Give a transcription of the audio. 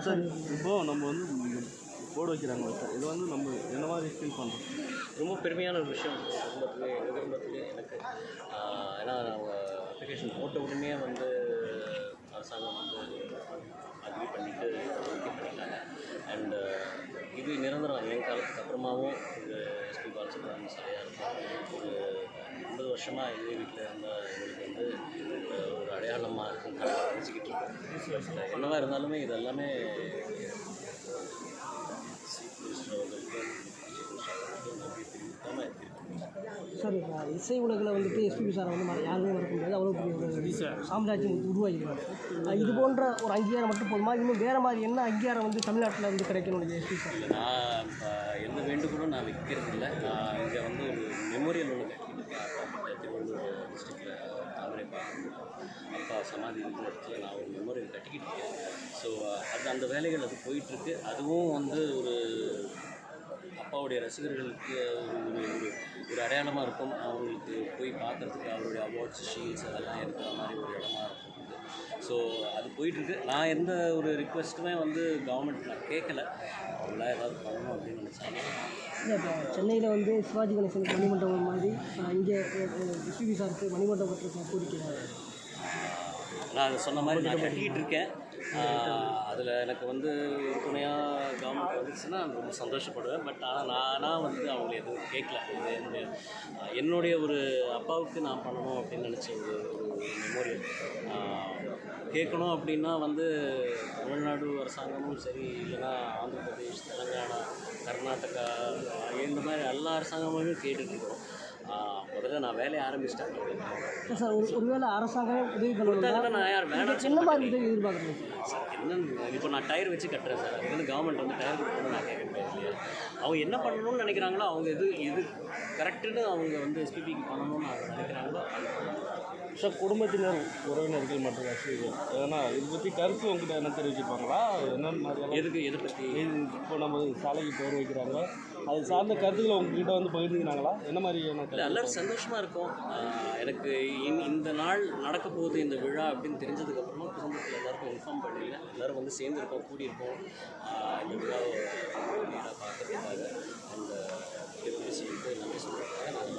Sir இப்போது நம்ம வந்து போர்டு வைக்கிறாங்க சார், இது வந்து நம்ம என்ன மாதிரி ஃபீல் பண்ணுறோம்? ரொம்ப பெருமையான ஒரு விஷயம் குடும்பத்துலேயே, எங்கள் குடும்பத்துலேயே எனக்கு. ஏன்னா நாங்கள் அப்ளிகேஷன் போட்ட உடனே வந்து அரசாங்கம் வந்து அக்ரி பண்ணிவிட்டு ஓகே பண்ணிட்டாங்க. அண்டு இது நிரந்தரம் என் காலத்துக்கு அப்புறமாவும் இது எஸ்பி பாலசுப்ரமணியம் சிலையாக இருக்கும். ஒரு 50 வருஷமாக இதே வீட்டில் இருந்தால் எங்களுக்கு வந்து ஒரு அடையாளமாக இருக்கும் நினச்சிக்கிட்டு இருக்கோம். என்னவா இருந்தாலுமே இது எல்லாமே சார் இசை உலகில் வந்துட்டு எஸ்பிபி சாரை வந்து யாருமே மறக்க முடியாது. அவ்வளோ பெரிய ஒரு சாம்ராஜ்யம் உருவாகிருக்காரு. இது போன்ற ஒரு அங்கீகாரம் மட்டும் போதுமா, இன்னும் வேறு மாதிரி என்ன அங்கீகாரம் வந்து தமிழ்நாட்டில் வந்து கிடைக்கணும் எஸ்பி சார்? நான் எந்த வேண்டுகோளும் நான் வைக்கிறது இல்லை. நான் இங்கே வந்து ஒரு மெமோரியல் ஒன்று கட்டியிருக்கேன். திருவள்ளூர் டிஸ்ட்ரிக்டில் தாமரைப்பாக்கம் அப்பா சமாதி இருக்கிற இடத்துல நான் ஒரு மெமோரியல் கட்டிக்கிட்டு இருக்கேன். ஸோ அந்த வேலைகள் அது போயிட்டுருக்கு. அதுவும் வந்து ஒரு அப்பாவுடைய ரசிகர்களுக்கு ஒரு ஒரு ஒரு அடையாளமாக இருக்கும். அவங்களுக்கு போய் பார்க்குறதுக்கு அவருடைய அவார்ட்ஸ் ஷீல்ட்ஸ் அதெல்லாம் இருக்கிற மாதிரி ஒரு இடமா இருக்கும். ஸோ அது போயிட்டுருக்கு. நான் எந்த ஒரு ரிக்வெஸ்ட்டுமே வந்து கவர்மெண்ட் நான் கேட்கல. அவங்களா ஏதாவது பண்ணணும் அப்படின்னு நினச்சாங்க. இல்லை, இப்போ சென்னையில் வந்து சிவாஜி கணேசனுக்கு மணிமண்டபம் மாதிரி இங்கே எஸ்பிபி சாருக்கு மணிமண்டபம் கட்டுறதுக்கு கோரிக்கை. நான் அதை சொன்ன மாதிரி நான் கட்டிக்கிட்டு இருக்கேன். அதில் எனக்கு வந்து துணையாக கவர்மெண்ட் வந்துச்சுன்னா நான் ரொம்ப சந்தோஷப்படுவேன். பட் ஆனால் நானாக வந்து அவங்கள எதுவும் கேட்கல. இது என்னுடைய ஒரு அப்பாவுக்கு நான் பண்ணணும் அப்படின்னு நினச்ச ஒரு மெமோரியல் கேட்கணும் அப்படின்னா வந்து தமிழ்நாடு அரசாங்கமும் சரி, இல்லைன்னா ஆந்திர பிரதேஷ், தெலுங்கானா, கர்நாடகா இந்த மாதிரி எல்லா அரசாங்கமுமே கேட்டுட்ருக்கோம். முதல்ல நான் வேலையை ஆரம்பிச்சிட்டேன் சார். ஒருவேளை அரசாங்கம் உதவி கொடுத்தாங்கன்னா நான் யார் வேணாம் என்ன மாதிரி உதவி எதிர்பார்க்குறேன் சார்? என்னன்னு இப்போ நான் டயர் வச்சு கட்டுறேன் சார். அது வந்து கவர்மெண்ட் வந்து டயர் கொடுக்கணும்னு நான் கேட்க முடியாது இல்லையா? அவங்க என்ன பண்ணணும்னு நினைக்கிறாங்களோ, அவங்க எது கரெக்டுன்னு அவங்க வந்து எஸ்பிபிக்கு பண்ணணும்னு அவங்க நினைக்கிறாங்களோ அது சார், குடும்பத்தினர் உறவினர்கள் மற்றும் ரசிகர்கள் ஏன்னா இதை பற்றி கருத்து உங்ககிட்ட என்ன தெரிவிச்சிருப்பாங்களா? என்னென்ன மாதிரியான எதை பற்றி இப்போ நம்ம சாலைக்கு பேர் வைக்கிறாங்க, அது சார்ந்த கருத்துக்களை உங்ககிட்ட வந்து பகிர்ந்துக்கினாங்களா? என்ன மாதிரியான எல்லோரும் சந்தோஷமாக இருக்கும். எனக்கு இந்த நாள் நடக்க போகுது இந்த விழா அப்படின்னு தெரிஞ்சதுக்கப்புறமா குடும்பத்தில் எல்லாருக்கும் இன்ஃபார்ம் பண்ணிடுவேன். எல்லோரும் வந்து சேர்ந்துருக்கோம், கூடியிருக்கோம் இந்த விழாவை பார்க்குறதுக்காக. அந்த சொல்லிட்டு நன்றி சொல்லியிருக்காங்க.